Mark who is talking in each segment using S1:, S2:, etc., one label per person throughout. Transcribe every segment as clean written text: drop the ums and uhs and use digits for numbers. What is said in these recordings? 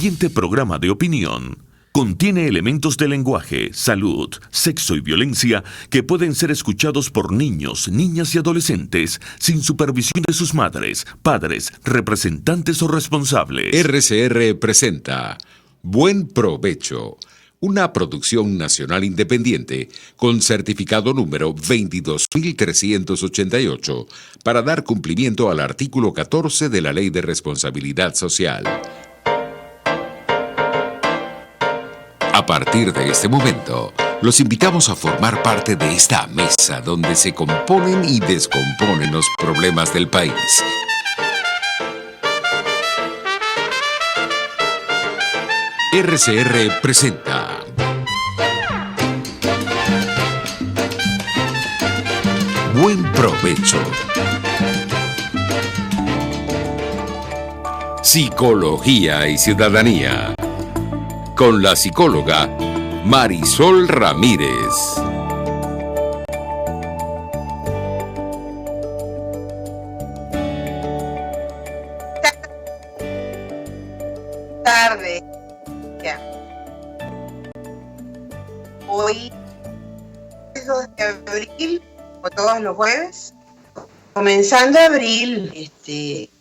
S1: siguiente programa de opinión contiene elementos de lenguaje, salud, sexo y violencia que pueden ser escuchados por niños, niñas y adolescentes sin supervisión de sus madres, padres, representantes o responsables.
S2: RCR presenta Buen Provecho, una producción nacional independiente con certificado número 22.388 para dar cumplimiento al artículo 14 de la Ley de Responsabilidad Social. A partir de este momento, los invitamos a formar parte de esta mesa donde se componen y descomponen los problemas del país. RCR presenta Buen Provecho. Psicología y ciudadanía. Con la psicóloga Marisol Ramírez.
S3: Tarde. Ya. Hoy es 2 de abril, como todos los jueves. Comenzando abril,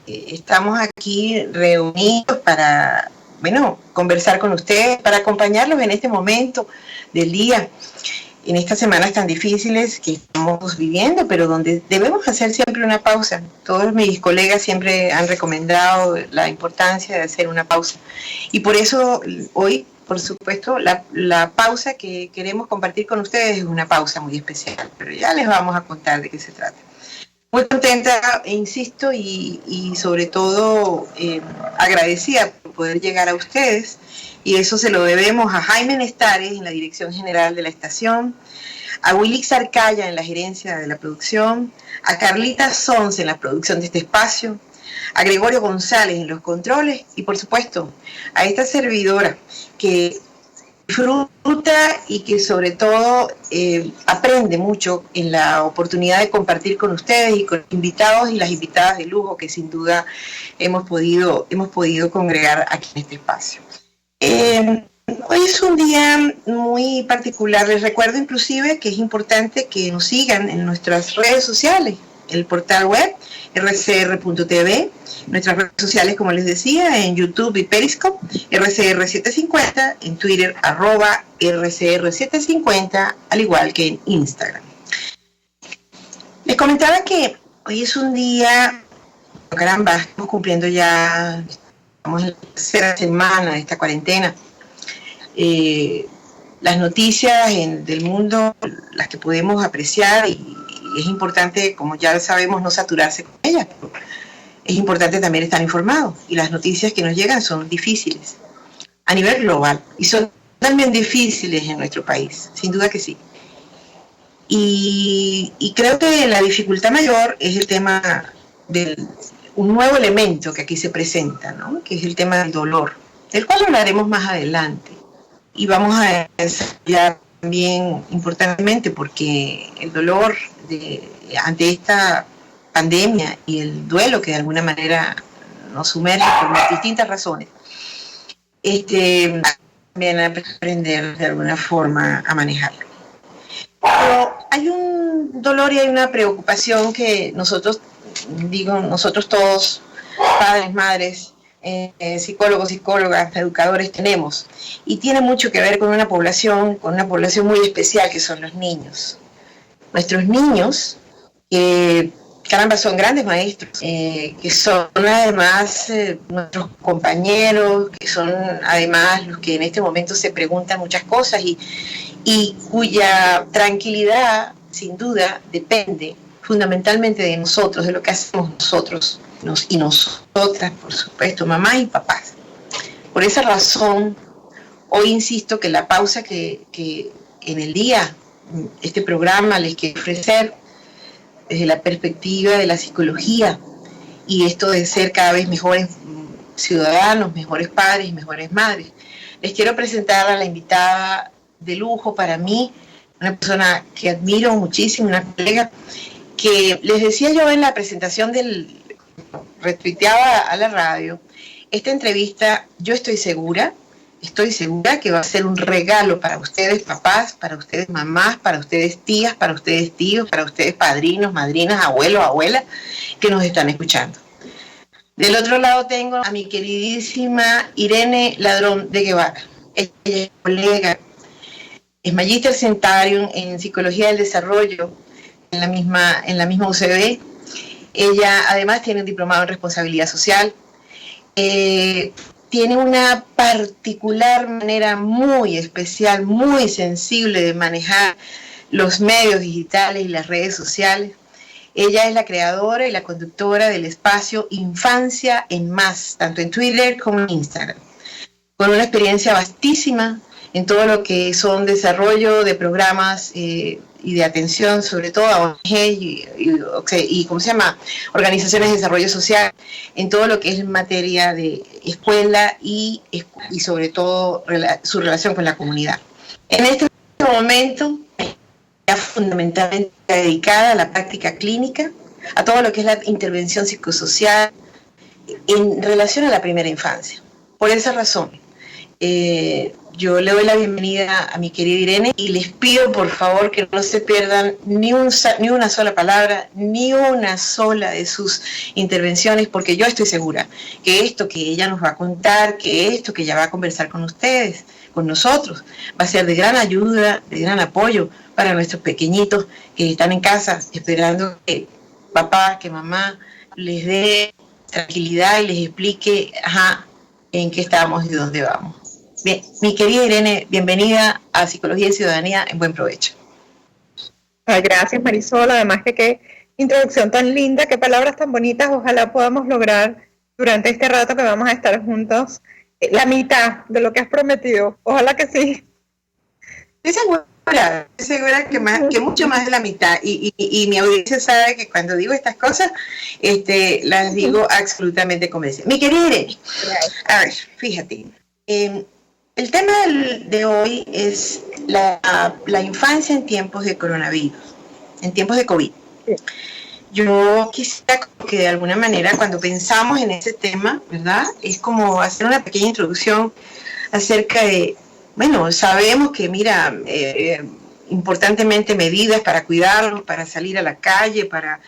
S3: estamos aquí reunidos para, conversar con ustedes, para acompañarlos en este momento del día, en estas semanas tan difíciles que estamos viviendo, pero donde debemos hacer siempre una pausa. Todos mis colegas siempre han recomendado la importancia de hacer una pausa. Y por eso hoy, por supuesto, la pausa que queremos compartir con ustedes es una pausa muy especial, pero ya les vamos a contar de qué se trata. Muy contenta, insisto, y sobre todo agradecida por poder llegar a ustedes, y eso se lo debemos a Jaime Nestares en la dirección general de la estación, a Wilix Arcaya en la gerencia de la producción, a Carlita Sons en la producción de este espacio, a Gregorio González en los controles y por supuesto a esta servidora que disfruta y que sobre todo aprende mucho en la oportunidad de compartir con ustedes y con los invitados y las invitadas de lujo que sin duda hemos podido congregar aquí en este espacio. Hoy es un día muy particular. Les recuerdo inclusive que es importante que nos sigan en nuestras redes sociales, el portal web rcr.tv, nuestras redes sociales, como les decía, en YouTube y Periscope, RCR750, en Twitter, @RCR750, al igual que en Instagram. Les comentaba que hoy es un día, caramba, estamos cumpliendo ya, estamos en la tercera semana de esta cuarentena. Las noticias del mundo, las que podemos apreciar, y es importante, como ya sabemos, no saturarse con ellas, pero es importante también estar informados, y las noticias que nos llegan son difíciles a nivel global y son también difíciles en nuestro país, sin duda que sí. Y creo que la dificultad mayor es el tema un nuevo elemento que aquí se presenta, ¿no? Que es el tema del dolor, del cual hablaremos más adelante. Y vamos a desarrollar también importantemente, porque el dolor ante esta pandemia y el duelo que de alguna manera nos sumerge por distintas razones, también aprender de alguna forma a manejarlo. Pero hay un dolor y hay una preocupación que nosotros todos, padres, madres, psicólogos, psicólogas, educadores, tenemos, y tiene mucho que ver con una población muy especial, que son los niños. Nuestros niños, caramba, son grandes maestros, que son además nuestros compañeros, que son además los que en este momento se preguntan muchas cosas y cuya tranquilidad, sin duda, depende fundamentalmente de nosotros, de lo que hacemos nosotros y nosotras, por supuesto, mamás y papás. Por esa razón, hoy insisto que la pausa que en el día, este programa les quiero ofrecer desde la perspectiva de la psicología y esto de ser cada vez mejores ciudadanos, mejores padres y mejores madres. Les quiero presentar a la invitada de lujo para mí, una persona que admiro muchísimo, una colega que les decía yo en la presentación retuiteaba a la radio, esta entrevista yo estoy segura que va a ser un regalo para ustedes papás, para ustedes mamás, para ustedes tías, para ustedes tíos, para ustedes padrinos, madrinas, abuelos, abuelas que nos están escuchando. Del otro lado tengo a mi queridísima Irene Ladrón de Guevara. Ella es colega, es Magíster Centarium en Psicología del Desarrollo en la misma UCB. Ella además tiene un diplomado en Responsabilidad Social. Tiene una particular manera muy especial, muy sensible de manejar los medios digitales y las redes sociales. Ella es la creadora y la conductora del espacio Infancia en Más, tanto en Twitter como en Instagram, con una experiencia vastísima en todo lo que son desarrollo de programas y de atención, sobre todo a ONG y ¿cómo se llama? Organizaciones de desarrollo social, en todo lo que es materia de escuela y sobre todo su relación con la comunidad. En este momento, fundamentalmente dedicada a la práctica clínica, a todo lo que es la intervención psicosocial en relación a la primera infancia. Por esa razón, yo le doy la bienvenida a mi querida Irene y les pido por favor que no se pierdan ni una sola palabra, ni una sola de sus intervenciones, porque yo estoy segura que esto que ella nos va a contar, que esto que ella va a conversar con ustedes, con nosotros, va a ser de gran ayuda, de gran apoyo para nuestros pequeñitos que están en casa esperando que papá, que mamá les dé tranquilidad y les explique en qué estamos y dónde vamos. Bien, mi querida Irene, bienvenida a Psicología y Ciudadanía en Buen Provecho.
S4: Ay, gracias Marisol, además que qué introducción tan linda, qué palabras tan bonitas, ojalá podamos lograr durante este rato que vamos a estar juntos la mitad de lo que has prometido, ojalá que sí.
S3: Estoy segura que mucho más de la mitad y mi audiencia sabe que cuando digo estas cosas las digo absolutamente convencidas. Mi querida Irene, a ver, fíjate, el tema de hoy es la infancia en tiempos de coronavirus, en tiempos de COVID. Yo quisiera que de alguna manera cuando pensamos en ese tema, ¿verdad? Es como hacer una pequeña introducción acerca de, bueno, sabemos que, mira, importantemente medidas para cuidarnos, para salir a la calle, para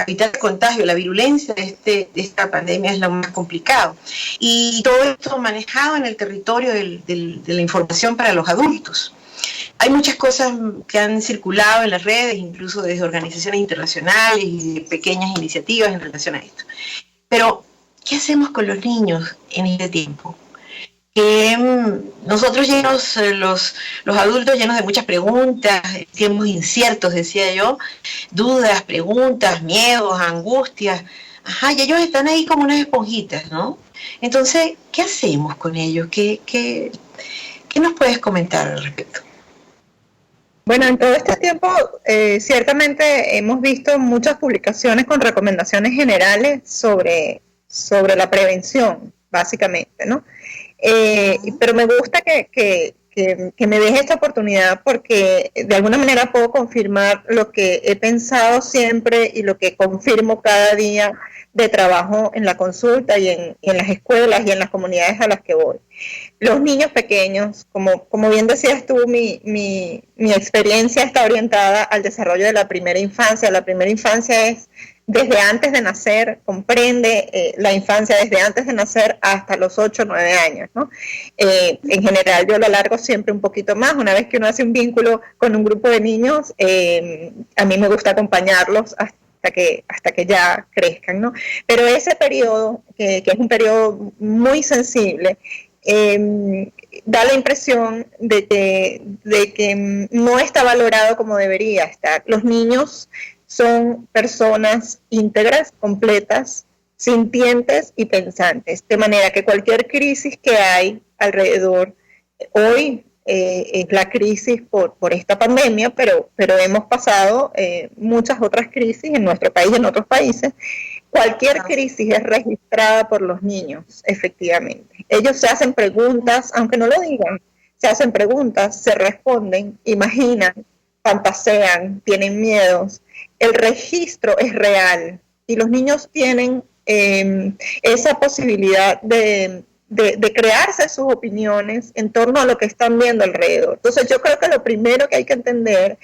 S3: evitar el contagio, la virulencia de esta pandemia es lo más complicado. Y todo esto manejado en el territorio de la información para los adultos. Hay muchas cosas que han circulado en las redes, incluso desde organizaciones internacionales y pequeñas iniciativas en relación a esto. Pero, ¿qué hacemos con los niños en este tiempo? Que nosotros los adultos llenos de muchas preguntas, tiempos inciertos, decía yo, dudas, preguntas, miedos, angustias, y ellos están ahí como unas esponjitas, ¿no? Entonces, ¿qué hacemos con ellos? ¿Qué nos puedes comentar al respecto?
S4: Bueno, en todo este tiempo ciertamente hemos visto muchas publicaciones con recomendaciones generales sobre la prevención, básicamente, ¿no? Pero me gusta que me deje esta oportunidad porque de alguna manera puedo confirmar lo que he pensado siempre y lo que confirmo cada día de trabajo en la consulta y en las escuelas y en las comunidades a las que voy. Los niños pequeños, como bien decías tú, mi experiencia está orientada al desarrollo de la primera infancia. La primera infancia es desde antes de nacer, comprende la infancia desde antes de nacer hasta los 8 o 9 años, ¿no? En general yo lo alargo siempre un poquito más. Una vez que uno hace un vínculo con un grupo de niños, a mí me gusta acompañarlos hasta que ya crezcan, ¿no? Pero ese periodo, que es un periodo muy sensible, da la impresión de que no está valorado como debería estar. Los niños son personas íntegras, completas, sintientes y pensantes, de manera que cualquier crisis que hay alrededor, hoy es la crisis por esta pandemia, pero hemos pasado muchas otras crisis en nuestro país y en otros países. Cualquier crisis es registrada por los niños, efectivamente. Ellos se hacen preguntas, aunque no lo digan, se hacen preguntas, se responden, imaginan, fantasean, tienen miedos. El registro es real y los niños tienen esa posibilidad de crearse sus opiniones en torno a lo que están viendo alrededor. Entonces yo creo que lo primero que hay que entender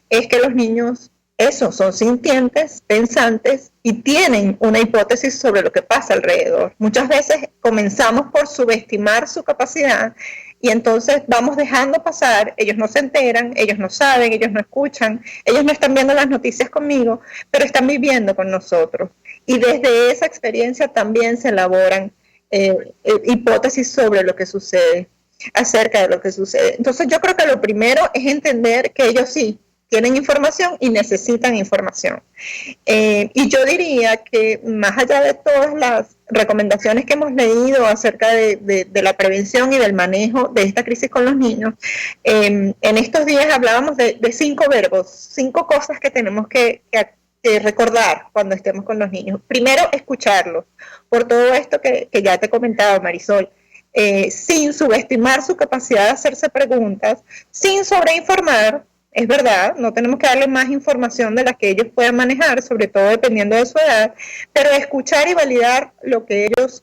S4: es que los niños, eso, son sintientes, pensantes y tienen una hipótesis sobre lo que pasa alrededor. Muchas veces comenzamos por subestimar su capacidad y entonces vamos dejando pasar, ellos no se enteran, ellos no saben, ellos no escuchan, ellos no están viendo las noticias conmigo, pero están viviendo con nosotros. Y desde esa experiencia también se elaboran hipótesis sobre lo que sucede, acerca de lo que sucede. Entonces yo creo que lo primero es entender que ellos sí tienen información y necesitan información. Y yo diría que más allá de todas las recomendaciones que hemos leído acerca de la prevención y del manejo de esta crisis con los niños, en estos días hablábamos de 5 verbos, 5 cosas que tenemos que recordar cuando estemos con los niños. Primero, escucharlos, por todo esto que ya te comentaba, Marisol, sin subestimar su capacidad de hacerse preguntas, sin sobreinformar. Es verdad, no tenemos que darle más información de la que ellos puedan manejar, sobre todo dependiendo de su edad, pero escuchar y validar lo que ellos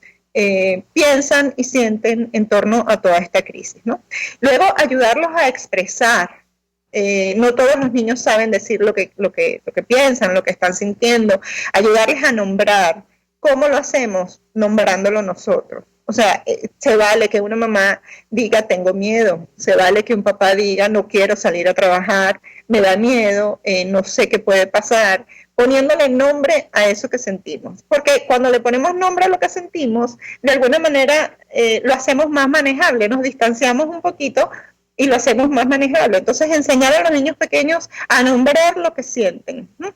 S4: piensan y sienten en torno a toda esta crisis, ¿no? Luego, ayudarlos a expresar. No todos los niños saben decir lo que piensan, lo que están sintiendo. Ayudarles a nombrar. ¿Cómo lo hacemos? Nombrándolo nosotros. O sea, se vale que una mamá diga tengo miedo, se vale que un papá diga no quiero salir a trabajar, me da miedo, no sé qué puede pasar, poniéndole nombre a eso que sentimos. Porque cuando le ponemos nombre a lo que sentimos, de alguna manera lo hacemos más manejable, nos distanciamos un poquito y lo hacemos más manejable. Entonces, enseñar a los niños pequeños a nombrar lo que sienten, ¿no?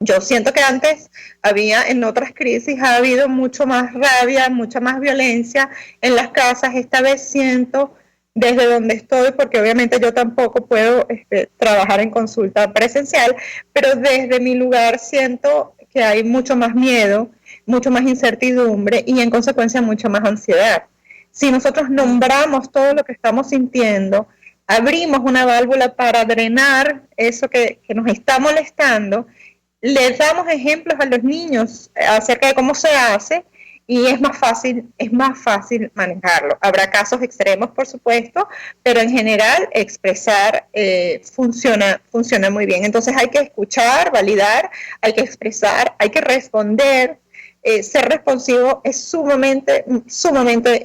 S4: Yo siento que antes en otras crisis ha habido mucho más rabia, mucha más violencia en las casas. Esta vez siento desde donde estoy, porque obviamente yo tampoco puedo trabajar en consulta presencial, pero desde mi lugar siento que hay mucho más miedo, mucho más incertidumbre y en consecuencia mucha más ansiedad. Si nosotros nombramos todo lo que estamos sintiendo, abrimos una válvula para drenar eso que nos está molestando, les damos ejemplos a los niños acerca de cómo se hace y es más fácil manejarlo. Habrá casos extremos, por supuesto, pero en general expresar funciona muy bien. Entonces hay que escuchar, validar, hay que expresar, hay que responder. Ser responsivo es sumamente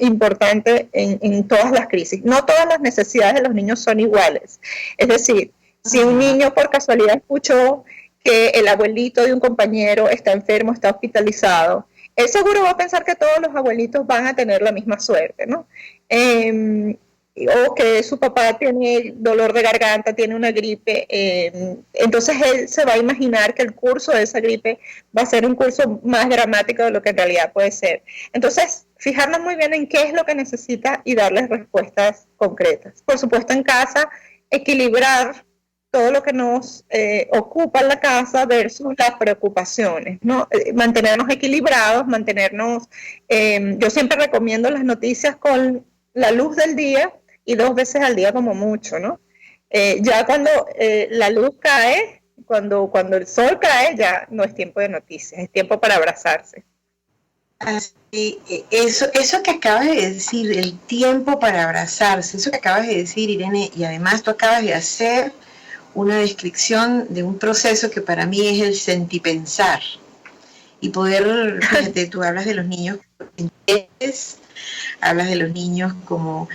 S4: importante en todas las crisis. No todas las necesidades de los niños son iguales. Es decir, si un niño por casualidad escuchó que el abuelito de un compañero está enfermo, está hospitalizado, él seguro va a pensar que todos los abuelitos van a tener la misma suerte, ¿no? O que su papá tiene dolor de garganta, tiene una gripe, entonces él se va a imaginar que el curso de esa gripe va a ser un curso más dramático de lo que en realidad puede ser. Entonces, fijarnos muy bien en qué es lo que necesita y darles respuestas concretas. Por supuesto, en casa, equilibrar todo lo que nos ocupa en la casa versus las preocupaciones, ¿no? Mantenernos equilibrados, yo siempre recomiendo las noticias con la luz del día y 2 veces al día como mucho, ¿no? Ya cuando la luz cae, cuando el sol cae, ya no es tiempo de noticias, es tiempo para abrazarse.
S3: Así, eso que acabas de decir, el tiempo para abrazarse, eso que acabas de decir, Irene, y además tú acabas de hacer una descripción de un proceso que para mí es el sentipensar. Y poder, fíjate, tú hablas de los niños hablas de los niños como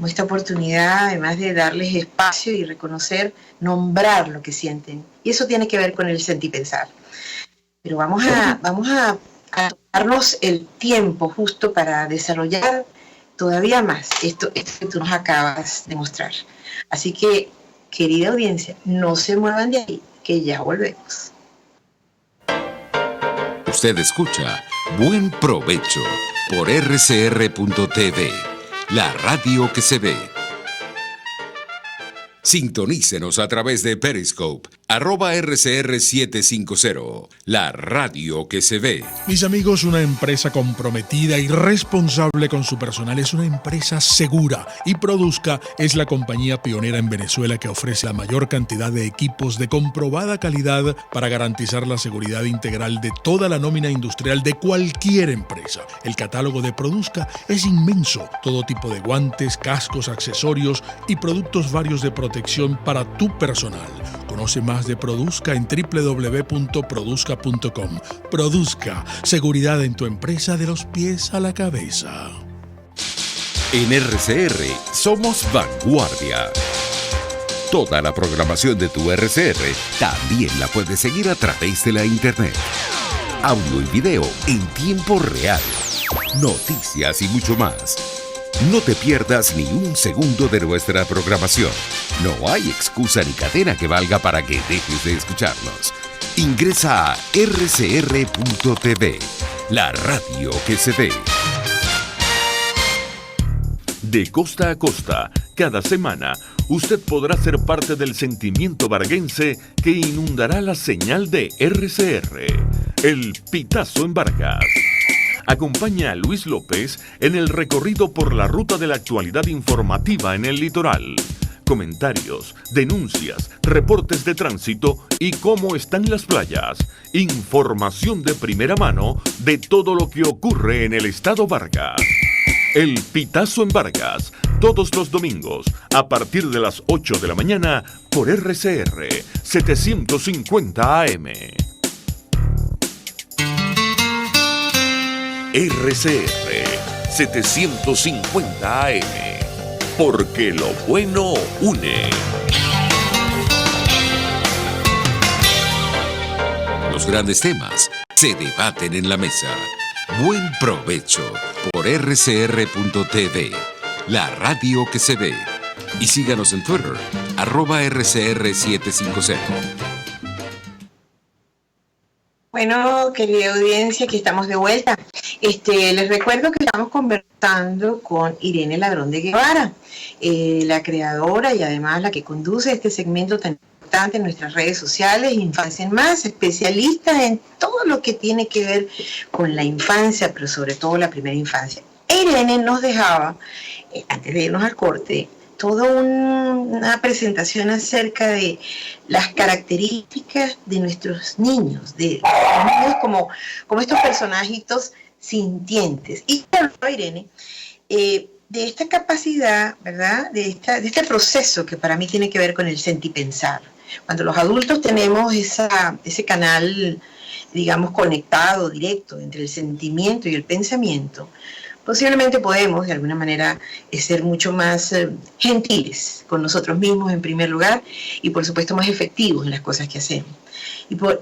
S3: esta oportunidad, además de darles espacio y reconocer, nombrar lo que sienten. Y eso tiene que ver con el sentipensar. Pero vamos a darnos el tiempo justo para desarrollar todavía más esto que tú nos acabas de mostrar. Así que, querida audiencia, no se muevan de ahí, que ya volvemos.
S2: Usted escucha Buen Provecho por rcr.tv, la radio que se ve. Sintonícenos a través de Periscope @RCR750, la radio que se ve.
S5: Mis amigos, una empresa comprometida y responsable con su personal es una empresa segura, y Produzca es la compañía pionera en Venezuela que ofrece la mayor cantidad de equipos de comprobada calidad para garantizar la seguridad integral de toda la nómina industrial de cualquier empresa. El catálogo de Produzca es inmenso, todo tipo de guantes, cascos, accesorios y productos varios de protección para tu personal. Conoce más de Produzca en www.produzca.com. Produzca, seguridad en tu empresa de los pies a la cabeza.
S2: En RCR somos vanguardia. Toda la programación de tu RCR también la puedes seguir a través de la internet. Audio y video en tiempo real. Noticias y mucho más. No te pierdas ni un segundo de nuestra programación. No hay excusa ni cadena que valga para que dejes de escucharnos. Ingresa a rcr.tv, la radio que se ve.
S1: De costa a costa, cada semana, usted podrá ser parte del sentimiento varguense que inundará la señal de RCR, el Pitazo en Vargas. Acompaña a Luis López en el recorrido por la ruta de la actualidad informativa en el litoral. Comentarios, denuncias, reportes de tránsito y cómo están las playas. Información de primera mano de todo lo que ocurre en el estado Vargas. El Pitazo en Vargas, todos los domingos, a partir de las 8 de la mañana, por RCR 750 AM. RCR 750 AM, porque lo bueno une.
S2: Los grandes temas se debaten en la mesa. Buen provecho por rcr.tv, la radio que se ve. Y síganos en Twitter, @RCR750.
S3: Bueno, querida audiencia, aquí estamos de vuelta. Les recuerdo que estamos conversando con Irene Ladrón de Guevara, la creadora y además la que conduce este segmento tan importante en nuestras redes sociales, Infancia en Más, especialista en todo lo que tiene que ver con la infancia, pero sobre todo la primera infancia. Irene nos dejaba, antes de irnos al corte, toda una presentación acerca de las características de nuestros niños, de los niños como estos personajitos sintientes. Y habló Irene de esta capacidad, ¿verdad? De este proceso que para mí tiene que ver con el sentipensar. Cuando los adultos tenemos ese canal, digamos, conectado, directo, entre el sentimiento y el pensamiento, posiblemente podemos, de alguna manera, ser mucho más gentiles con nosotros mismos en primer lugar y, por supuesto, más efectivos en las cosas que hacemos.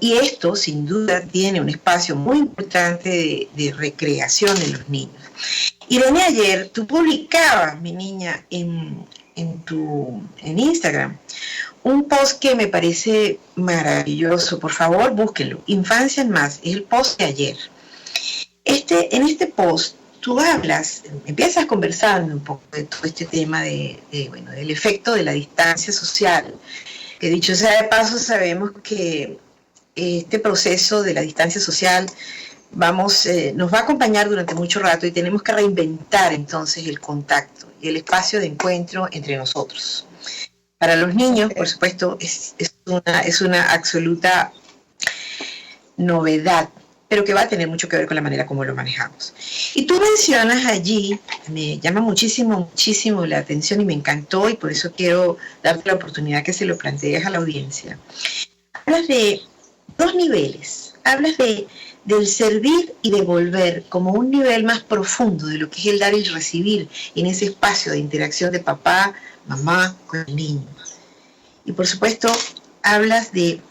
S3: Y esto, sin duda, tiene un espacio muy importante de recreación de los niños. Irene, ayer tú publicabas, mi niña, en Instagram, un post que me parece maravilloso. Por favor, búsquenlo. Infancia en Más, es el post de ayer. En este post, tú empiezas conversando un poco de todo este tema del efecto de la distancia social, que dicho sea de paso, sabemos que este proceso de la distancia social nos va a acompañar durante mucho rato y tenemos que reinventar entonces el contacto y el espacio de encuentro entre nosotros. Para los niños, por supuesto, es una absoluta novedad, pero que va a tener mucho que ver con la manera como lo manejamos. Y tú mencionas allí, me llama muchísimo la atención y me encantó, y por eso quiero darte la oportunidad que se lo plantees a la audiencia. Hablas de dos niveles, hablas del servir y devolver como un nivel más profundo de lo que es el dar y recibir en ese espacio de interacción de papá, mamá con el niño. Y por supuesto, hablas de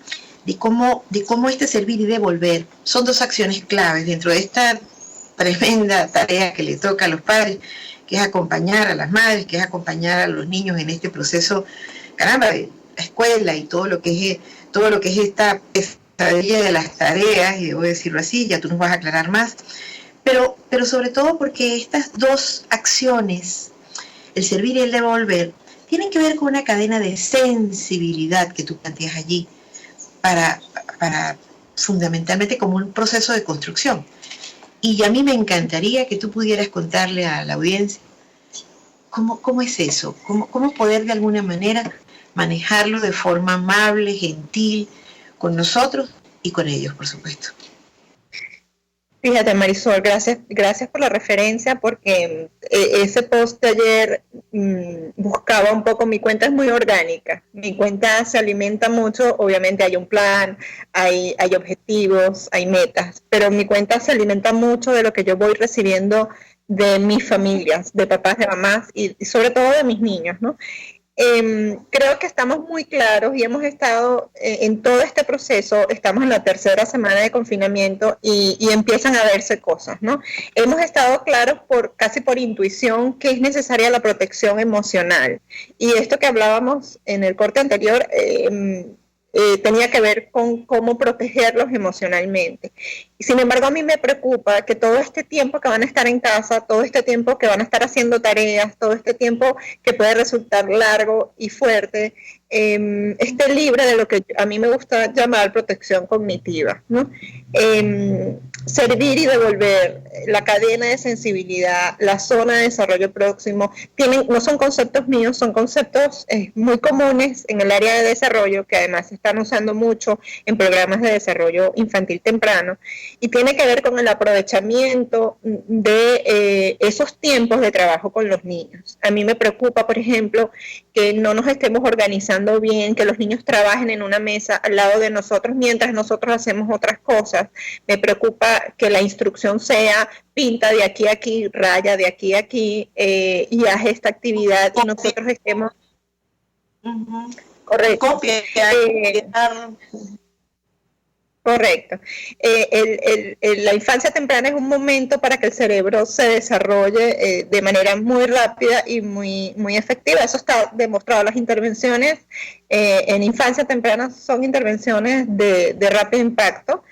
S3: cómo este servir y devolver son dos acciones claves dentro de esta tremenda tarea que le toca a los padres, que es acompañar a las madres, que es acompañar a los niños en este proceso, caramba, de la escuela y todo lo que es esta pesadilla de las tareas, y debo decirlo así, ya tú nos vas a aclarar más, pero sobre todo porque estas dos acciones, el servir y el devolver, tienen que ver con una cadena de sensibilidad que tú planteas allí, para fundamentalmente como un proceso de construcción. Y a mí me encantaría que tú pudieras contarle a la audiencia cómo es eso, cómo poder de alguna manera manejarlo de forma amable, gentil, con nosotros y con ellos, por supuesto.
S4: Fíjate, Marisol, gracias por la referencia, porque ese post de ayer buscaba un poco, mi cuenta es muy orgánica, mi cuenta se alimenta mucho, obviamente hay un plan, hay objetivos, hay metas, pero mi cuenta se alimenta mucho de lo que yo voy recibiendo de mis familias, de papás, de mamás y sobre todo de mis niños, ¿no? Creo que estamos muy claros y hemos estado en todo este proceso, estamos en la tercera semana de confinamiento y empiezan a verse cosas, ¿no? Hemos estado claros casi por intuición que es necesaria la protección emocional. Y esto que hablábamos en el corte anterior tenía que ver con cómo protegerlos emocionalmente. Y sin embargo, a mí me preocupa que todo este tiempo que van a estar en casa, todo este tiempo que van a estar haciendo tareas, todo este tiempo que puede resultar largo y fuerte, esté libre de lo que a mí me gusta llamar protección cognitiva, ¿no? Servir y devolver, la cadena de sensibilidad, la zona de desarrollo próximo, no son conceptos míos, son conceptos muy comunes en el área de desarrollo, que además se están usando mucho en programas de desarrollo infantil temprano, y tiene que ver con el aprovechamiento de esos tiempos de trabajo con los niños. A mí me preocupa, por ejemplo, que no nos estemos organizando bien, que los niños trabajen en una mesa al lado de nosotros mientras nosotros hacemos otras cosas. Me preocupa que la instrucción sea pinta de aquí a aquí, raya de aquí a aquí, y haz esta actividad y nosotros estemos... Correcto.
S3: Copia.
S4: Correcto. La infancia temprana es un momento para que el cerebro se desarrolle de manera muy rápida y muy efectiva. Eso está demostrado. Las intervenciones en infancia temprana son intervenciones de rápido impacto,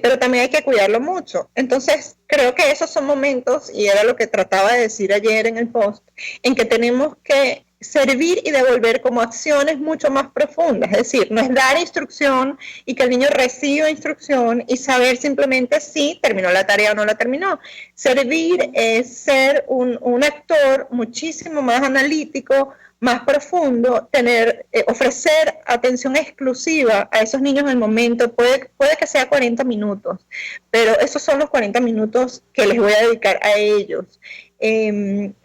S4: pero también hay que cuidarlo mucho. Entonces, creo que esos son momentos, y era lo que trataba de decir ayer en el post, en que tenemos que servir y devolver como acciones mucho más profundas. Es decir, no es dar instrucción y que el niño reciba instrucción y saber simplemente si terminó la tarea o no la terminó. Servir es ser un actor muchísimo más analítico, más profundo, ofrecer atención exclusiva a esos niños en el momento. Puede que sea 40 minutos, pero esos son los 40 minutos que les voy a dedicar a ellos.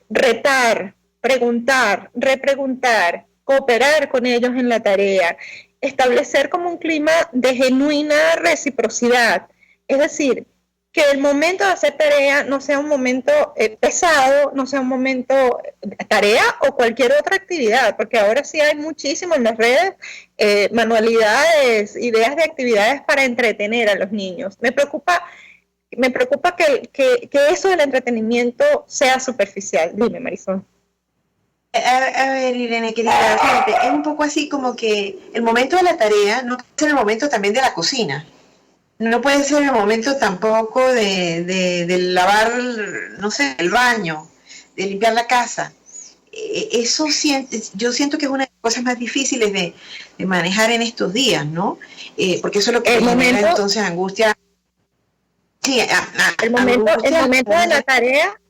S4: Retar, preguntar, repreguntar, cooperar con ellos en la tarea, establecer como un clima de genuina reciprocidad. Es decir, que el momento de hacer tarea no sea un momento pesado, no sea un momento tarea o cualquier otra actividad, porque ahora sí hay muchísimo en las redes, manualidades, ideas de actividades para entretener a los niños. Me preocupa que eso del entretenimiento sea superficial. Dime, Marisol.
S3: A ver, Irene, querida, fíjate, es un poco así como que el momento de la tarea no puede ser el momento también de la cocina. No puede ser el momento tampoco de lavar, no sé, el baño, de limpiar la casa. Yo siento que es una de las cosas más difíciles de manejar en estos días, ¿no? Porque eso es lo que genera entonces angustia. Sí,
S4: el momento de la tarea,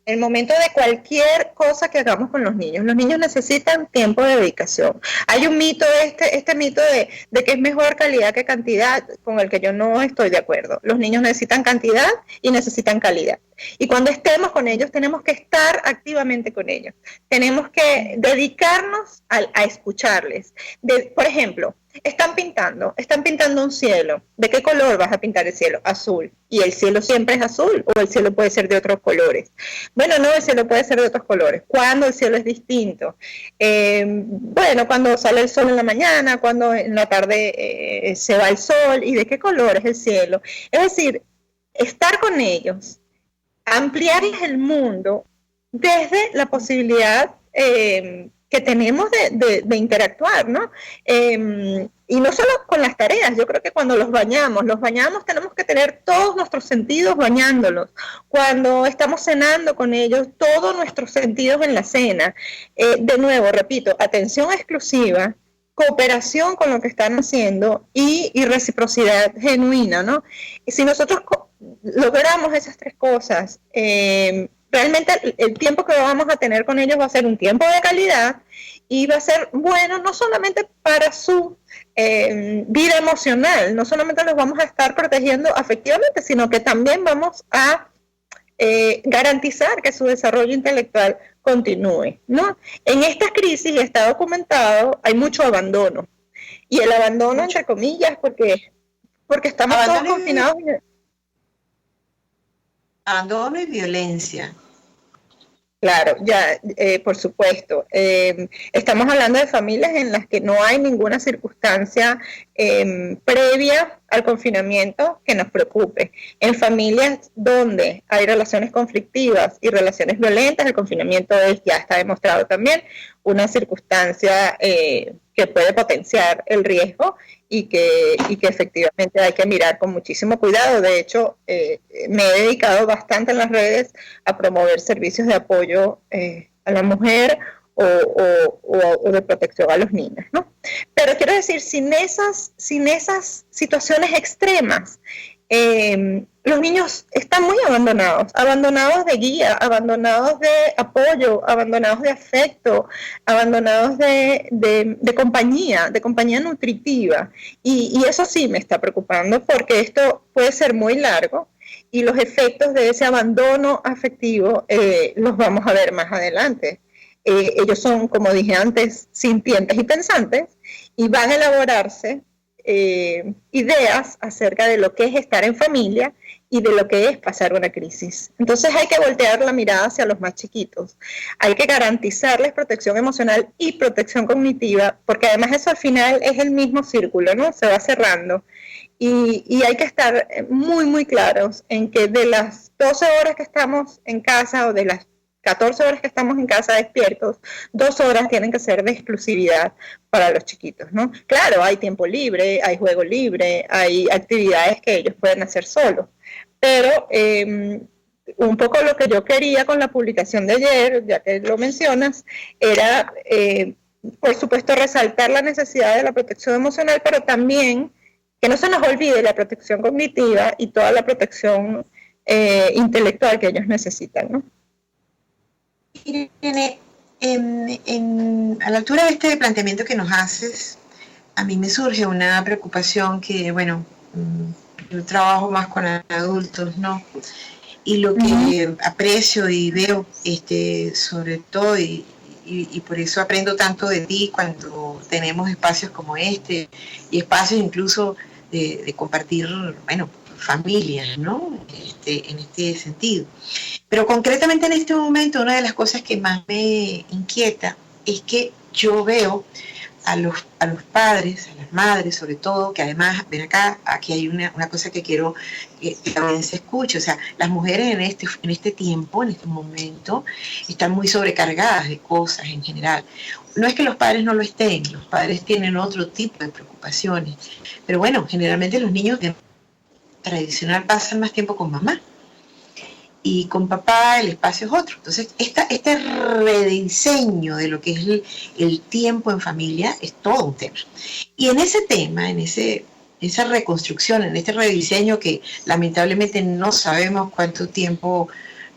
S4: el momento de cualquier cosa que hagamos con los niños. Los niños necesitan tiempo de dedicación. Hay un mito, este mito de que es mejor calidad que cantidad, con el que yo no estoy de acuerdo. Los niños necesitan cantidad y necesitan calidad. Y cuando estemos con ellos, tenemos que estar activamente con ellos. Tenemos que dedicarnos a escucharles. Por ejemplo, están pintando un cielo. ¿De qué color vas a pintar el cielo? Azul. ¿Y el cielo siempre es azul o el cielo puede ser de otros colores? Bueno, no, el cielo puede ser de otros colores. ¿Cuándo el cielo es distinto? Bueno, cuando sale el sol en la mañana, cuando en la tarde se va el sol. ¿Y de qué color es el cielo? Es decir, estar con ellos, ampliarles el mundo desde la posibilidad que tenemos de interactuar, ¿no? Y no solo con las tareas. Yo creo que cuando los bañamos tenemos que tener todos nuestros sentidos bañándolos. Cuando estamos cenando con ellos, todos nuestros sentidos en la cena. De nuevo, repito, atención exclusiva cooperación con lo que están haciendo y reciprocidad genuina, ¿no? Y si nosotros logramos esas tres cosas, realmente el tiempo que vamos a tener con ellos va a ser un tiempo de calidad y va a ser bueno no solamente para su vida emocional, no solamente los vamos a estar protegiendo afectivamente, sino que también vamos a garantizar que su desarrollo intelectual continúe, ¿no? En esta crisis, está documentado, hay mucho abandono. Y el abandono, entre comillas, porque estamos todos confinados.
S3: Abandono y violencia.
S4: Claro, ya, por supuesto. Estamos hablando de familias en las que no hay ninguna circunstancia previa al confinamiento que nos preocupe. En familias donde hay relaciones conflictivas y relaciones violentas, el confinamiento ya está demostrado también una circunstancia que puede potenciar el riesgo y que efectivamente hay que mirar con muchísimo cuidado. De hecho, me he dedicado bastante en las redes a promover servicios de apoyo a la mujer o de protección a los niños, ¿no? Pero quiero decir, sin esas situaciones extremas, los niños están muy abandonados de guía, abandonados de apoyo, abandonados de afecto, abandonados de compañía nutritiva. Y eso sí me está preocupando porque esto puede ser muy largo y los efectos de ese abandono afectivo los vamos a ver más adelante. Ellos son, como dije antes, sintientes y pensantes y van a elaborarse ideas acerca de lo que es estar en familia y de lo que es pasar una crisis. Entonces hay que voltear la mirada hacia los más chiquitos. Hay que garantizarles protección emocional y protección cognitiva, porque además eso al final es el mismo círculo, ¿no? Se va cerrando. Y hay que estar muy, muy claros en que de las 12 horas que estamos en casa o de las 14 horas que estamos en casa despiertos, 2 horas tienen que ser de exclusividad para los chiquitos, ¿no? Claro, hay tiempo libre, hay juego libre, hay actividades que ellos pueden hacer solos, pero un poco lo que yo quería con la publicación de ayer, ya que lo mencionas, era, por supuesto, resaltar la necesidad de la protección emocional, pero también que no se nos olvide la protección cognitiva y toda la protección intelectual que ellos necesitan, ¿no?
S3: Irene, a la altura de este planteamiento que nos haces, a mí me surge una preocupación que, bueno, yo trabajo más con adultos, ¿no? Y lo que aprecio y veo, sobre todo, y por eso aprendo tanto de ti cuando tenemos espacios como este, y espacios incluso de compartir, bueno, familias, ¿no? En este sentido. Pero concretamente en este momento, una de las cosas que más me inquieta es que yo veo a los padres, a las madres sobre todo, que además, ven acá, aquí hay una cosa que quiero que también se escuche, o sea, las mujeres en este tiempo, en este momento, están muy sobrecargadas de cosas en general. No es que los padres no lo estén, los padres tienen otro tipo de preocupaciones, pero bueno, generalmente los niños de tradicional pasan más tiempo con mamá. Y con papá el espacio es otro. Entonces, este rediseño de lo que es el tiempo en familia es todo un tema. Y en ese tema, en esa reconstrucción, en este rediseño que lamentablemente no sabemos cuánto tiempo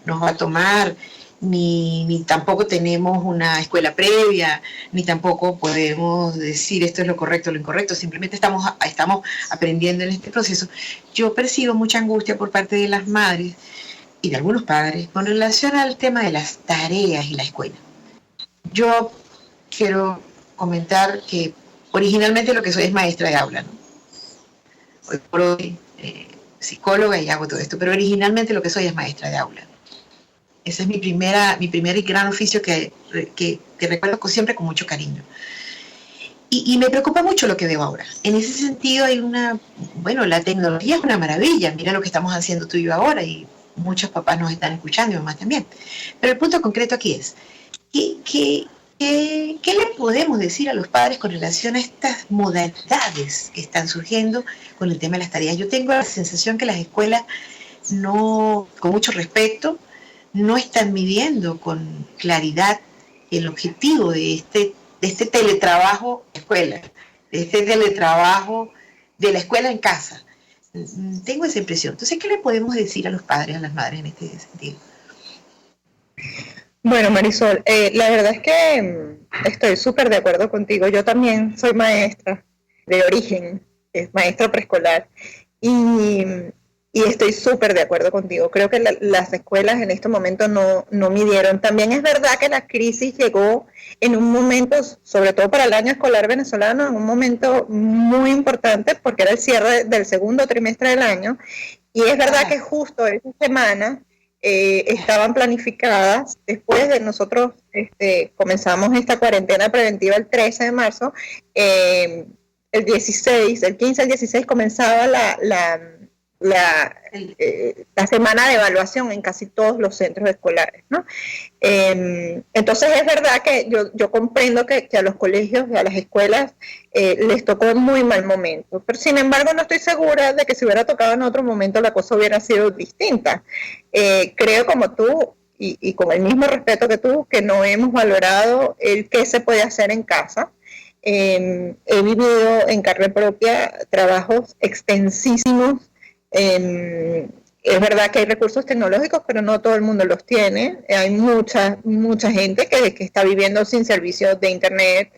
S3: nos va a tomar, ni tampoco tenemos una escuela previa, ni tampoco podemos decir esto es lo correcto o lo incorrecto, simplemente estamos aprendiendo en este proceso. Yo percibo mucha angustia por parte de las madres y de algunos padres con relación al tema de las tareas y la escuela. Yo quiero comentar que originalmente lo que soy es maestra de aula, ¿no? Hoy por hoy psicóloga y hago todo esto, pero originalmente lo que soy es maestra de aula. Ese es mi primer y gran oficio que recuerdo siempre con mucho cariño. Y me preocupa mucho lo que veo ahora. En ese sentido hay la tecnología es una maravilla, mira lo que estamos haciendo tú y yo ahora, y muchos papás nos están escuchando y mamás también. Pero el punto concreto aquí es, ¿qué le podemos decir a los padres con relación a estas modalidades que están surgiendo con el tema de las tareas? Yo tengo la sensación que las escuelas, con mucho respeto, no están midiendo con claridad el objetivo de este de este teletrabajo escuela, de este teletrabajo de la escuela en casa. Tengo esa impresión. Entonces, ¿qué le podemos decir a los padres, a las madres en este sentido?
S4: Bueno, Marisol, la verdad es que estoy súper de acuerdo contigo. Yo también soy maestra de origen, maestra preescolar, y estoy súper de acuerdo contigo. Creo que las escuelas en este momento no midieron. También es verdad que la crisis llegó en un momento, sobre todo para el año escolar venezolano, en un momento muy importante porque era el cierre del segundo trimestre del año, y es verdad que justo esa semana estaban planificadas, después de nosotros comenzamos esta cuarentena preventiva el 13 de marzo, el 15 al 16 comenzaba la semana de evaluación en casi todos los centros escolares, ¿no? Entonces es verdad que yo comprendo que a los colegios y a las escuelas les tocó un muy mal momento, pero sin embargo no estoy segura de que si hubiera tocado en otro momento la cosa hubiera sido distinta. Creo como tú y con el mismo respeto que tú, que no hemos valorado el qué se puede hacer en casa. He vivido en carne propia trabajos extensísimos. Es verdad que hay recursos tecnológicos, pero no todo el mundo los tiene. Hay mucha gente que está viviendo sin servicios de internet,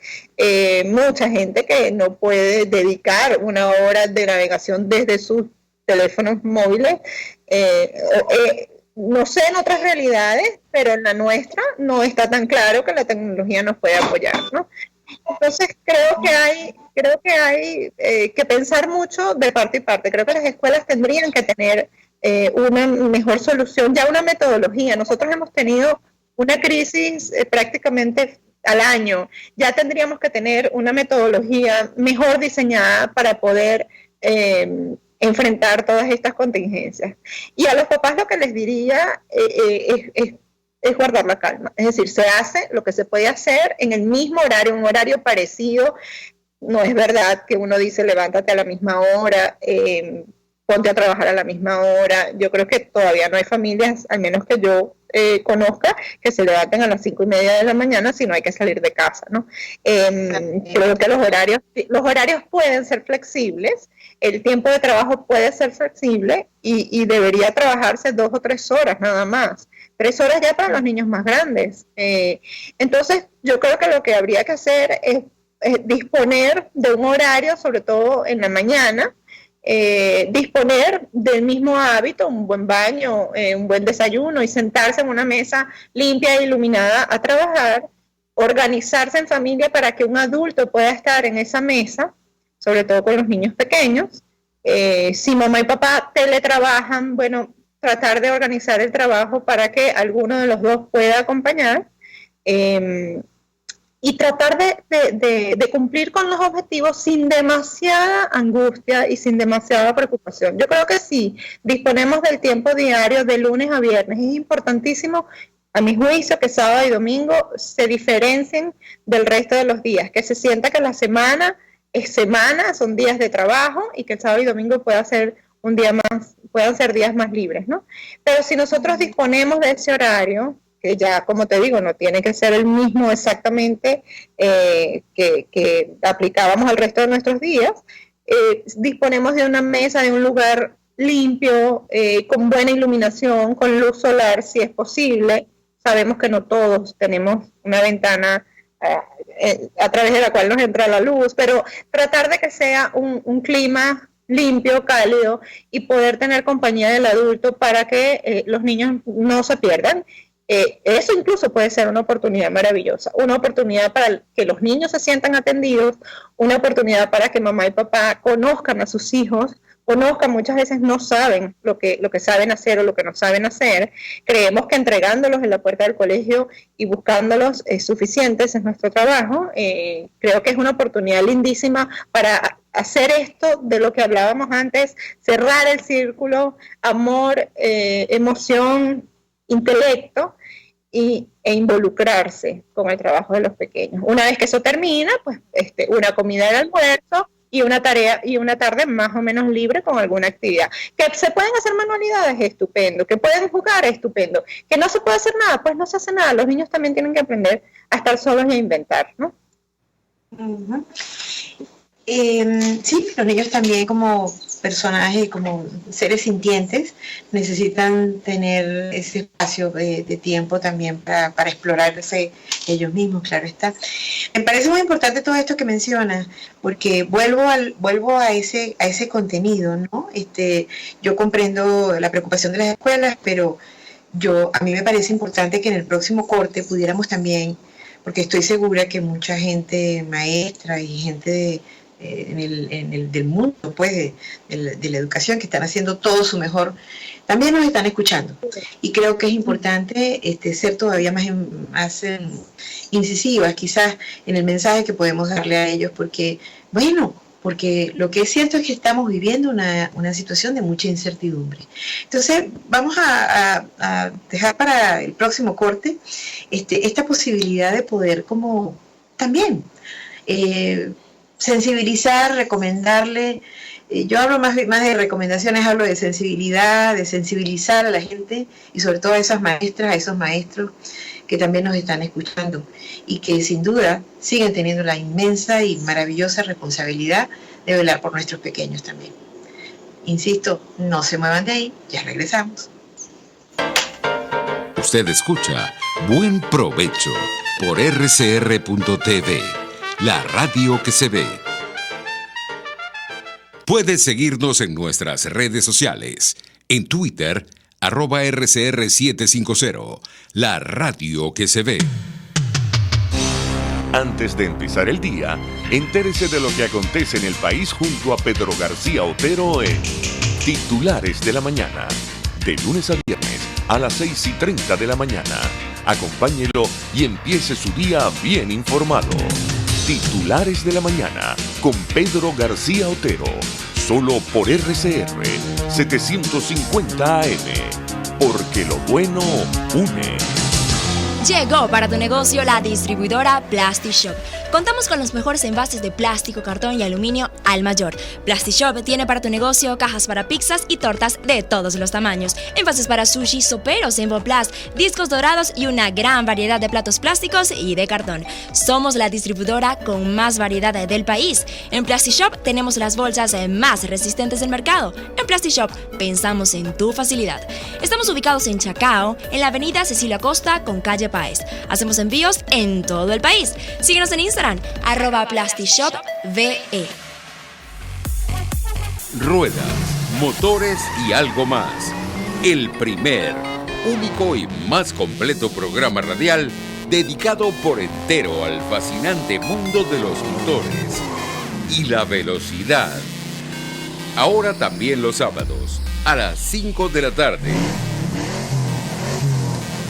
S4: mucha gente que no puede dedicar una hora de navegación desde sus teléfonos móviles. No sé en otras realidades, pero en la nuestra no está tan claro que la tecnología nos puede apoyar, ¿no? Entonces creo que hay que pensar mucho de parte y parte. Creo que las escuelas tendrían que tener una mejor solución, ya una metodología. Nosotros hemos tenido una crisis prácticamente al año. Ya tendríamos que tener una metodología mejor diseñada para poder enfrentar todas estas contingencias. Y a los papás lo que les diría es guardar la calma. Es decir, se hace lo que se puede hacer en el mismo horario, un horario parecido. No es verdad que uno dice levántate a la misma hora, ponte a trabajar a la misma hora. Yo creo que todavía no hay familias, al menos que yo conozca, que se levanten a las 5:30 de la mañana si no hay que salir de casa, ¿no? Creo que los horarios pueden ser flexibles, el tiempo de trabajo puede ser flexible y debería trabajarse 2 o 3 horas nada más. 3 horas ya para los niños más grandes. Entonces, yo creo que lo que habría que hacer es disponer de un horario, sobre todo en la mañana, disponer del mismo hábito, un buen baño, un buen desayuno y sentarse en una mesa limpia e iluminada a trabajar, organizarse en familia para que un adulto pueda estar en esa mesa, sobre todo con los niños pequeños. Si mamá y papá teletrabajan, bueno, tratar de organizar el trabajo para que alguno de los dos pueda acompañar, y tratar de cumplir con los objetivos sin demasiada angustia y sin demasiada preocupación. Yo creo que si disponemos del tiempo diario de lunes a viernes, es importantísimo, a mi juicio, que sábado y domingo se diferencien del resto de los días, que se sienta que la semana es semana, son días de trabajo, y que el sábado y domingo puedan ser días más libres, ¿no? Pero si nosotros disponemos de ese horario, que ya, como te digo, no tiene que ser el mismo exactamente que aplicábamos al resto de nuestros días, disponemos de una mesa, de un lugar limpio, con buena iluminación, con luz solar si es posible. Sabemos que no todos tenemos una ventana a través de la cual nos entra la luz, pero tratar de que sea un clima limpio, cálido, y poder tener compañía del adulto para que los niños no se pierdan. Eso incluso puede ser una oportunidad maravillosa, una oportunidad para que los niños se sientan atendidos, una oportunidad para que mamá y papá conozcan a sus hijos, muchas veces no saben lo que saben hacer o lo que no saben hacer. Creemos que entregándolos en la puerta del colegio y buscándolos es suficiente, ese es nuestro trabajo. Creo que es una oportunidad lindísima para hacer esto de lo que hablábamos antes, cerrar el círculo, amor, emoción, intelecto, e involucrarse con el trabajo de los pequeños. Una vez que eso termina, pues una comida de almuerzo y una tarea y una tarde más o menos libre con alguna actividad. Que se pueden hacer manualidades, estupendo. Que pueden jugar, estupendo. Que no se puede hacer nada, pues no se hace nada. Los niños también tienen que aprender a estar solos y a inventar, ¿no?
S3: Ujú. Sí, los niños también como personajes, como seres sintientes, necesitan tener ese espacio de tiempo también para explorarse ellos mismos, claro está. Me parece muy importante todo esto que mencionas, porque vuelvo a ese contenido, ¿no? Yo comprendo la preocupación de las escuelas, pero a mí me parece importante que en el próximo corte pudiéramos también, porque estoy segura que mucha gente maestra y gente del mundo, pues, de la educación, que están haciendo todo su mejor, también nos están escuchando. Y creo que es importante ser todavía más incisivas, quizás, en el mensaje que podemos darle a ellos, porque lo que es cierto es que estamos viviendo una situación de mucha incertidumbre. Entonces, vamos a dejar para el próximo corte esta posibilidad de poder como también sensibilizar, recomendarle. Yo hablo más de recomendaciones, hablo de sensibilidad, de sensibilizar a la gente y sobre todo a esas maestras, a esos maestros que también nos están escuchando y que sin duda siguen teniendo la inmensa y maravillosa responsabilidad de velar por nuestros pequeños también. Insisto, no se muevan de ahí, ya regresamos.
S2: Usted escucha Buen Provecho por rcr.tv, la radio que se ve. Puedes seguirnos en nuestras redes sociales. En Twitter, @RCR750, la radio que se ve.
S1: Antes de empezar el día, entérese de lo que acontece en el país junto a Pedro García Otero en Titulares de la Mañana. De lunes a viernes a las 6:30 de la mañana. Acompáñelo y empiece su día bien informado. Titulares de la Mañana con Pedro García Otero. Solo por RCR 750 AM. Porque lo bueno une.
S6: Llegó para tu negocio la distribuidora PlastiShop. Contamos con los mejores envases de plástico, cartón y aluminio al mayor. PlastiShop tiene para tu negocio cajas para pizzas y tortas de todos los tamaños, envases para sushi, soperos en Boplast, discos dorados y una gran variedad de platos plásticos y de cartón. Somos la distribuidora con más variedad del país. En PlastiShop tenemos las bolsas más resistentes del mercado. En PlastiShop pensamos en tu facilidad. Estamos ubicados en Chacao, en la avenida Cecilia Costa con calle Páez. Hacemos envíos en todo el país. Síguenos en Instagram, @PlastiShopVE.
S2: Ruedas, motores y algo más. El primer, único y más completo programa radial dedicado por entero al fascinante mundo de los motores y la velocidad. Ahora también los sábados, a las 5 de la tarde.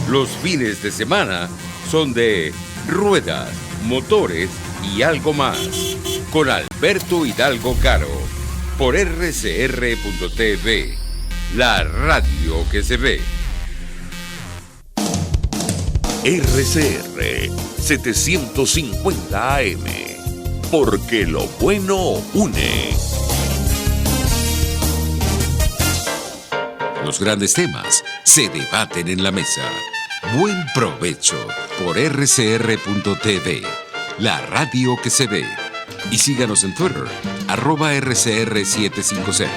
S2: Los fines de semana son de Ruedas, Motores y algo más, con Alberto Hidalgo Caro, por rcr.tv, la radio que se ve.
S1: RCR 750 AM. Porque lo bueno une.
S2: Los grandes temas se debaten en la mesa. Buen provecho por rcr.tv, la radio que se ve. Y síganos en Twitter, @RCR750.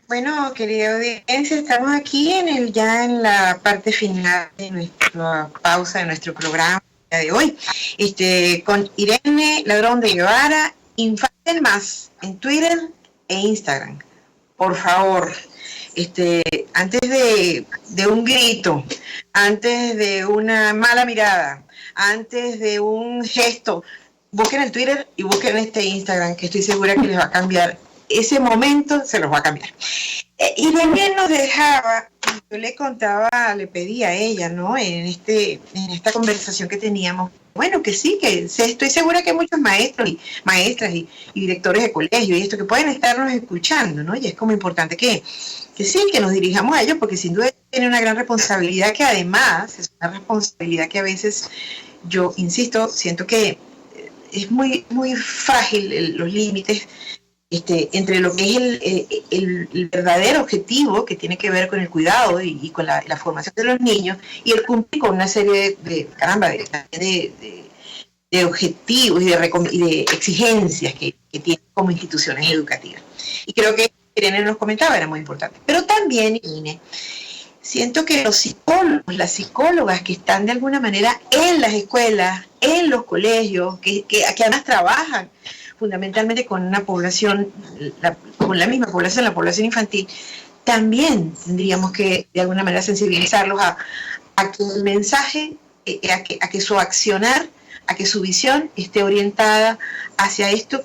S3: Bueno, querida audiencia, estamos aquí ya en la parte final de nuestra pausa de nuestro programa de hoy. Con Irene Ladrón de Guevara, Infanten Más, en Twitter e Instagram. Por favor, antes de un grito, antes de una mala mirada, antes de un gesto, busquen el Twitter y busquen Instagram, que estoy segura que les va a cambiar. Ese momento se los va a cambiar. Y también nos dejaba, yo le pedía a ella, ¿no? En esta conversación que teníamos, bueno, que sí, estoy segura que hay muchos maestros y maestras y directores de colegio y esto que pueden estarnos escuchando, ¿no? Y es como importante que sí, que nos dirijamos a ellos, porque sin duda tienen una gran responsabilidad, que además es una responsabilidad que a veces, yo insisto, siento que es muy, muy frágil los límites entre lo que es el verdadero objetivo que tiene que ver con el cuidado y con la formación de los niños, y el cumplir con una serie de objetivos y de exigencias que tienen como instituciones educativas. Y creo que Irene nos comentaba, era muy importante. Pero también, Irene, siento que los psicólogos, las psicólogas que están de alguna manera en las escuelas, en los colegios, que además trabajan fundamentalmente con una población, con la misma población, la población infantil, también tendríamos que de alguna manera sensibilizarlos a que el mensaje, a que su accionar, a que su visión esté orientada hacia esta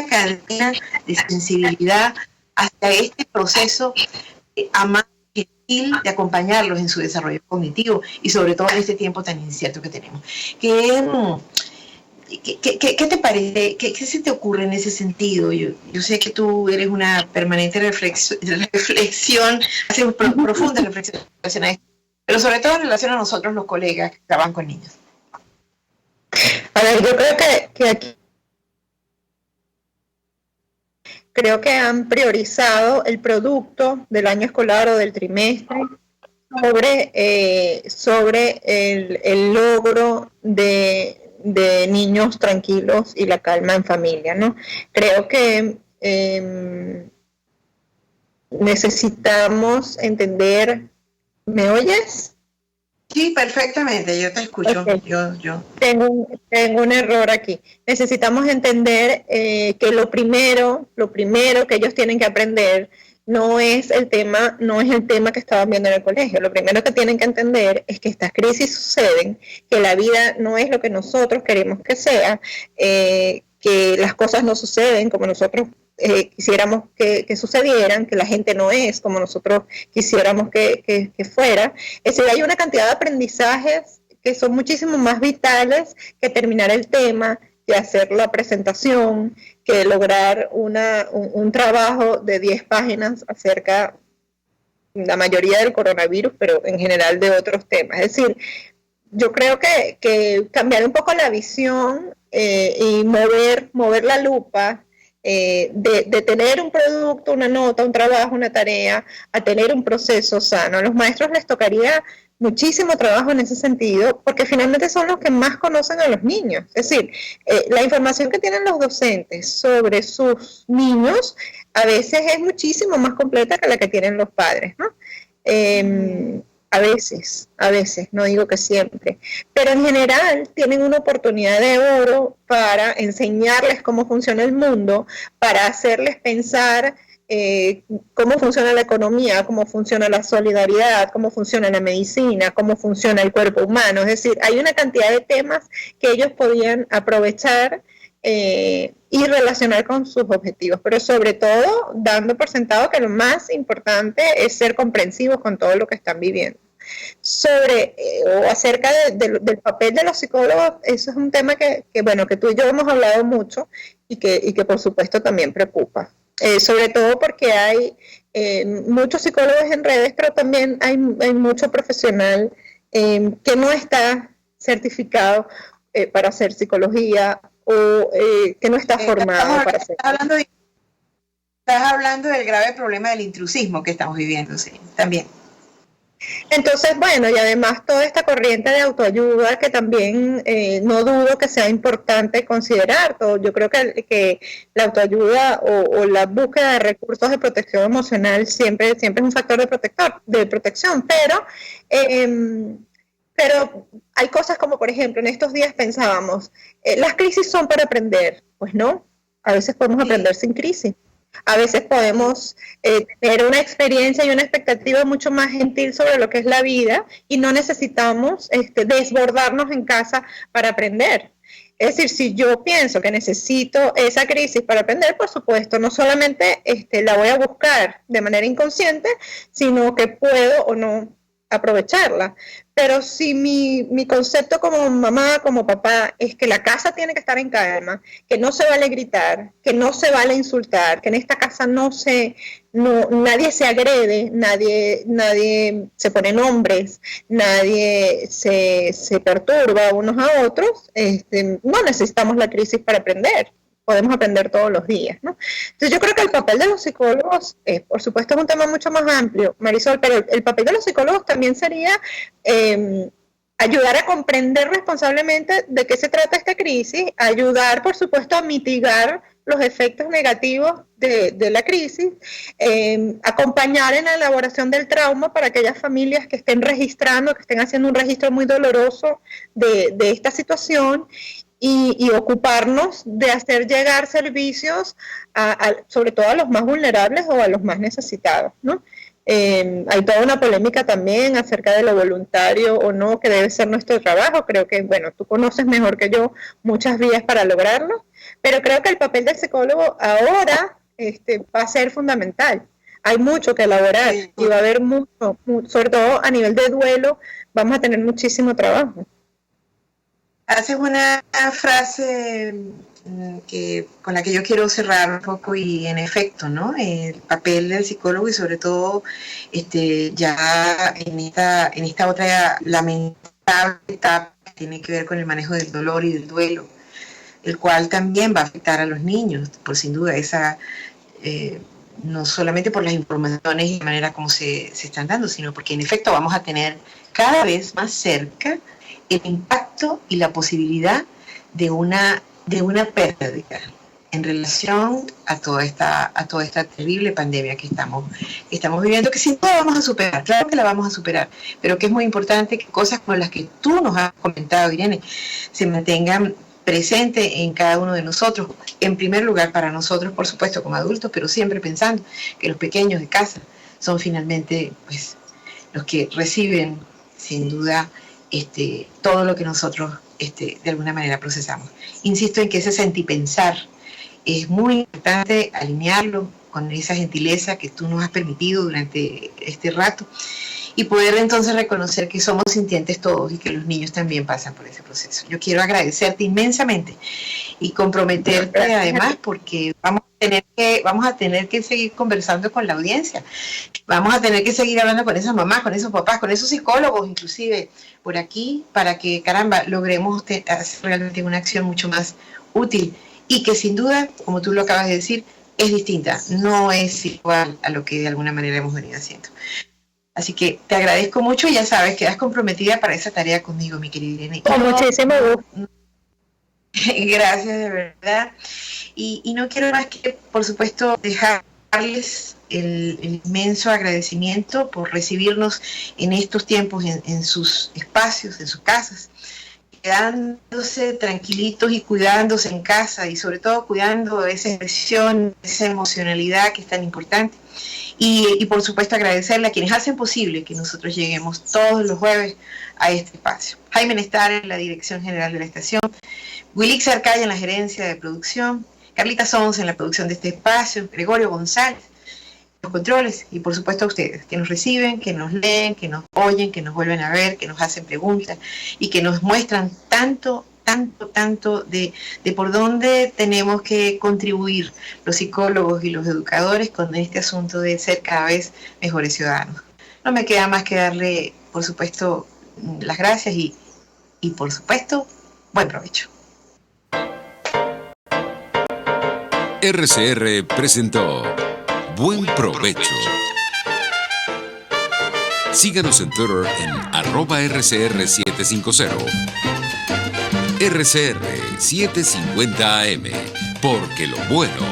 S3: cadena de sensibilidad, hacia este proceso amable, gentil, de acompañarlos en su desarrollo cognitivo y sobre todo en este tiempo tan incierto que tenemos. ¿Qué te parece? ¿Qué se te ocurre en ese sentido? Yo sé que tú eres una permanente reflexión, haces profundas reflexiones a esto, pero sobre todo en relación a nosotros los colegas que trabajan con niños.
S4: A ver, yo creo que aquí han priorizado el producto del año escolar o del trimestre sobre el logro de niños tranquilos y la calma en familia, ¿no? Creo que necesitamos entender. ¿Me oyes?
S3: Sí, perfectamente, yo te escucho. Okay. Yo.
S4: Tengo un error aquí. Necesitamos entender que lo primero que ellos tienen que aprender no es el tema que estaban viendo en el colegio. Lo primero que tienen que entender es que estas crisis suceden, que la vida no es lo que nosotros queremos que sea, que las cosas no suceden como nosotros quisiéramos que sucedieran, que la gente no es como nosotros quisiéramos que fuera. Es decir, hay una cantidad de aprendizajes que son muchísimo más vitales que terminar el tema, que hacer la presentación, que lograr un trabajo de 10 páginas acerca, la mayoría del coronavirus, pero en general de otros temas. Es decir, yo creo que cambiar un poco la visión y mover la lupa, de tener un producto, una nota, un trabajo, una tarea, a tener un proceso sano. A los maestros les tocaría muchísimo trabajo en ese sentido, porque finalmente son los que más conocen a los niños. Es decir, la información que tienen los docentes sobre sus niños a veces es muchísimo más completa que la que tienen los padres, ¿no? A veces, no digo que siempre, pero en general tienen una oportunidad de oro para enseñarles cómo funciona el mundo, para hacerles pensar cómo funciona la economía, cómo funciona la solidaridad, cómo funciona la medicina, cómo funciona el cuerpo humano. Es decir, hay una cantidad de temas que ellos podían aprovechar y relacionar con sus objetivos, pero sobre todo dando por sentado que lo más importante es ser comprensivos con todo lo que están viviendo. O acerca del papel de los psicólogos, eso es un tema que tú y yo hemos hablado mucho y que por supuesto también preocupa, sobre todo porque hay muchos psicólogos en redes, pero también hay mucho profesional que no está certificado para hacer psicología o que no está formado para hacer.
S3: Estás hablando del grave problema del intrusismo que estamos viviendo, sí, también.
S4: Entonces, y además toda esta corriente de autoayuda que también no dudo que sea importante considerar. Yo creo que la autoayuda o la búsqueda de recursos de protección emocional siempre es un factor de protección, pero hay cosas como, por ejemplo, en estos días pensábamos, las crisis son para aprender. Pues no, a veces podemos aprender sin crisis. A veces podemos tener una experiencia y una expectativa mucho más gentil sobre lo que es la vida y no necesitamos desbordarnos en casa para aprender. Es decir, si yo pienso que necesito esa crisis para aprender, por supuesto, no solamente la voy a buscar de manera inconsciente, sino que puedo o no aprovecharla. Pero si mi concepto como mamá, como papá, es que la casa tiene que estar en calma, que no se vale gritar, que no se vale insultar, que en esta casa nadie se agrede, nadie se pone nombres, nadie se perturba unos a otros, no necesitamos la crisis para aprender. podemos aprender todos los días, ¿no? Entonces yo creo que el papel de los psicólogos, por supuesto es un tema mucho más amplio, Marisol, pero el papel de los psicólogos también sería ayudar a comprender responsablemente de qué se trata esta crisis, ayudar, por supuesto, a mitigar los efectos negativos de la crisis, acompañar en la elaboración del trauma para aquellas familias que estén registrando, que estén haciendo un registro muy doloroso de esta situación, y ocuparnos de hacer llegar servicios sobre todo a los más vulnerables o a los más necesitados, ¿no? Hay toda una polémica también acerca de lo voluntario o no que debe ser nuestro trabajo. Creo que, bueno, tú conoces mejor que yo muchas vías para lograrlo, pero creo que el papel del psicólogo ahora va a ser fundamental. Hay mucho que elaborar y va a haber mucho, sobre todo a nivel de duelo, vamos a tener muchísimo trabajo.
S3: Haces una frase con la que yo quiero cerrar un poco, y en efecto, ¿no? El papel del psicólogo, y sobre todo ya en esta otra lamentable etapa que tiene que ver con el manejo del dolor y del duelo, el cual también va a afectar a los niños, por sin duda, no solamente por las informaciones y la manera como se están dando, sino porque en efecto vamos a tener cada vez más cerca el impacto y la posibilidad de una pérdida en relación a toda esta terrible pandemia que estamos viviendo, que sin duda vamos a superar, claro que la vamos a superar, pero que es muy importante que cosas como las que tú nos has comentado, Irene, se mantengan presentes en cada uno de nosotros, en primer lugar para nosotros, por supuesto, como adultos, pero siempre pensando que los pequeños de casa son finalmente pues los que reciben, sin duda, todo lo que nosotros de alguna manera procesamos. Insisto en que ese sentipensar es muy importante alinearlo con esa gentileza que tú nos has permitido durante este rato, y poder entonces reconocer que somos sintientes todos y que los niños también pasan por ese proceso. Yo quiero agradecerte inmensamente y comprometerte además, porque vamos a tener que seguir conversando con la audiencia, vamos a tener que seguir hablando con esas mamás, con esos papás, con esos psicólogos inclusive por aquí, para que, caramba, logremos hacer realmente una acción mucho más útil, y que sin duda, como tú lo acabas de decir, es distinta, no es igual a lo que de alguna manera hemos venido haciendo. Así que te agradezco mucho, y ya sabes, quedas comprometida para esa tarea conmigo, mi querida Irene.
S4: Con muchísimo gusto.
S3: Gracias, de verdad. Y no quiero más que, por supuesto, dejarles el inmenso agradecimiento por recibirnos en estos tiempos en sus espacios, en sus casas, quedándose tranquilitos y cuidándose en casa, y sobre todo cuidando esa expresión, esa emocionalidad que es tan importante. Y por supuesto agradecerle a quienes hacen posible que nosotros lleguemos todos los jueves a este espacio. Jaime Nestar en la dirección general de la estación, Wilix Arcaya en la gerencia de producción, Carlita Sons en la producción de este espacio, Gregorio González en los controles, y por supuesto a ustedes, que nos reciben, que nos leen, que nos oyen, que nos vuelven a ver, que nos hacen preguntas y que nos muestran tanto de por dónde tenemos que contribuir los psicólogos y los educadores con este asunto de ser cada vez mejores ciudadanos. No me queda más que darle, por supuesto, las gracias y por supuesto, buen provecho.
S2: RCR presentó Buen Provecho. Síganos en Twitter en @RCR750. RCR 750 AM, porque lo bueno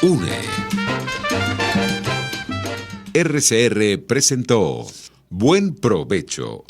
S2: une. RCR presentó Buen Provecho,